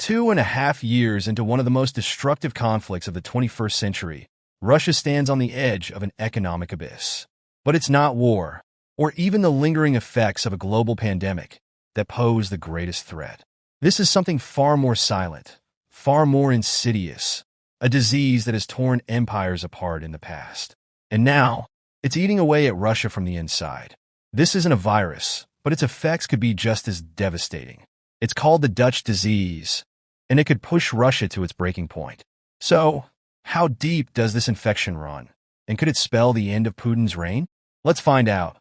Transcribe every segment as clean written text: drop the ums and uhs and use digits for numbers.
2.5 years into one of the most destructive conflicts of the 21st century, Russia stands on the edge of an economic abyss. But it's not war, or even the lingering effects of a global pandemic, that pose the greatest threat. This is something far more silent, far more insidious, a disease that has torn empires apart in the past. And now, it's eating away at Russia from the inside. This isn't a virus, but its effects could be just as devastating. It's called the Dutch disease, and it could push Russia to its breaking point. So, how deep does this infection run? And could it spell the end of Putin's reign? Let's find out.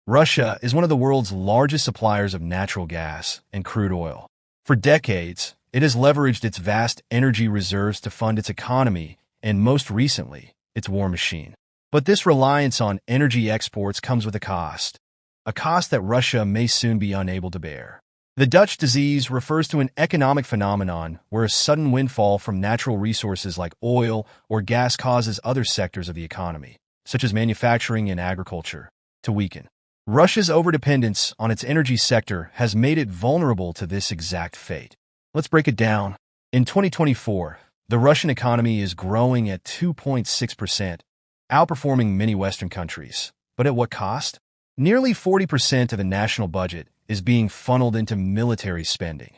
Russia is one of the world's largest suppliers of natural gas and crude oil. For decades, it has leveraged its vast energy reserves to fund its economy and, most recently, its war machine. But this reliance on energy exports comes with a cost that Russia may soon be unable to bear. The Dutch disease refers to an economic phenomenon where a sudden windfall from natural resources like oil or gas causes other sectors of the economy, such as manufacturing and agriculture, to weaken. Russia's overdependence on its energy sector has made it vulnerable to this exact fate. Let's break it down. In 2024, the Russian economy is growing at 2.6%, outperforming many Western countries. But at what cost? Nearly 40% of the national budget is being funneled into military spending,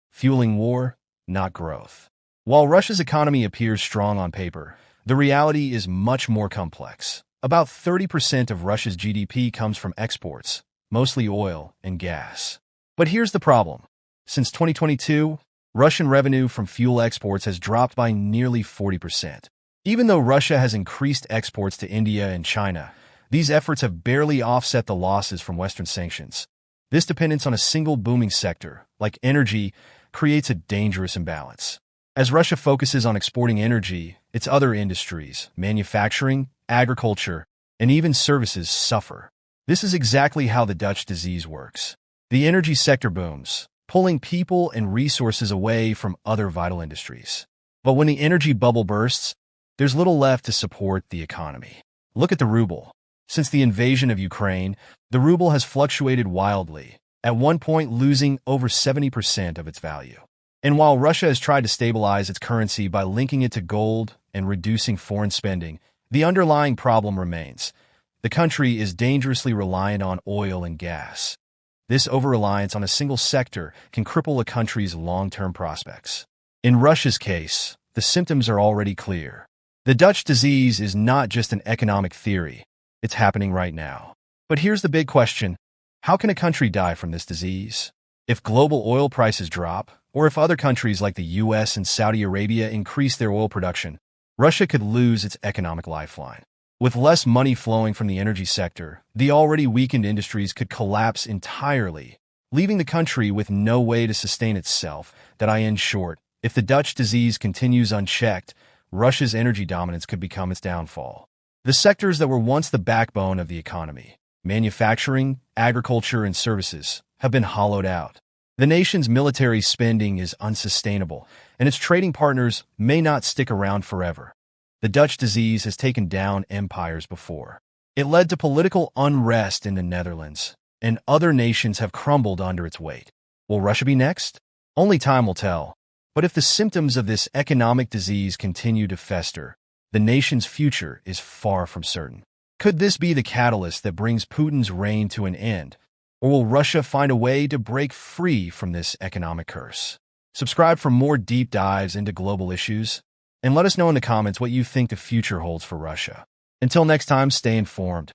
fueling war, not growth. While Russia's economy appears strong on paper, the reality is much more complex. About 30% of Russia's GDP comes from exports, mostly oil and gas. But here's the problem. Since 2022, Russian revenue from fuel exports has dropped by nearly 40%. Even though Russia has increased exports to India and China, these efforts have barely offset the losses from Western sanctions. This dependence on a single booming sector, like energy, creates a dangerous imbalance. As Russia focuses on exporting energy, its other industries, manufacturing, agriculture, and even services suffer. This is exactly how the Dutch disease works. The energy sector booms, pulling people and resources away from other vital industries. But when the energy bubble bursts, there's little left to support the economy. Look at the ruble. Since the invasion of Ukraine, the ruble has fluctuated wildly, at one point losing over 70% of its value. And while Russia has tried to stabilize its currency by linking it to gold and reducing foreign spending, the underlying problem remains. The country is dangerously reliant on oil and gas. This over-reliance on a single sector can cripple a country's long-term prospects. In Russia's case, the symptoms are already clear. The Dutch disease is not just an economic theory. It's happening right now. But here's the big question. How can a country die from this disease? If global oil prices drop, or if other countries like the US and Saudi Arabia increase their oil production, Russia could lose its economic lifeline. With less money flowing from the energy sector, the already weakened industries could collapse entirely, leaving the country with no way to sustain itself. In short, if the Dutch disease continues unchecked, Russia's energy dominance could become its downfall. The sectors that were once the backbone of the economy, manufacturing, agriculture, and services, have been hollowed out. The nation's military spending is unsustainable, and its trading partners may not stick around forever. The Dutch disease has taken down empires before. It led to political unrest in the Netherlands, and other nations have crumbled under its weight. Will Russia be next? Only time will tell. But if the symptoms of this economic disease continue to fester, the nation's future is far from certain. Could this be the catalyst that brings Putin's reign to an end? Or will Russia find a way to break free from this economic curse? Subscribe for more deep dives into global issues, and let us know in the comments what you think the future holds for Russia. Until next time, stay informed.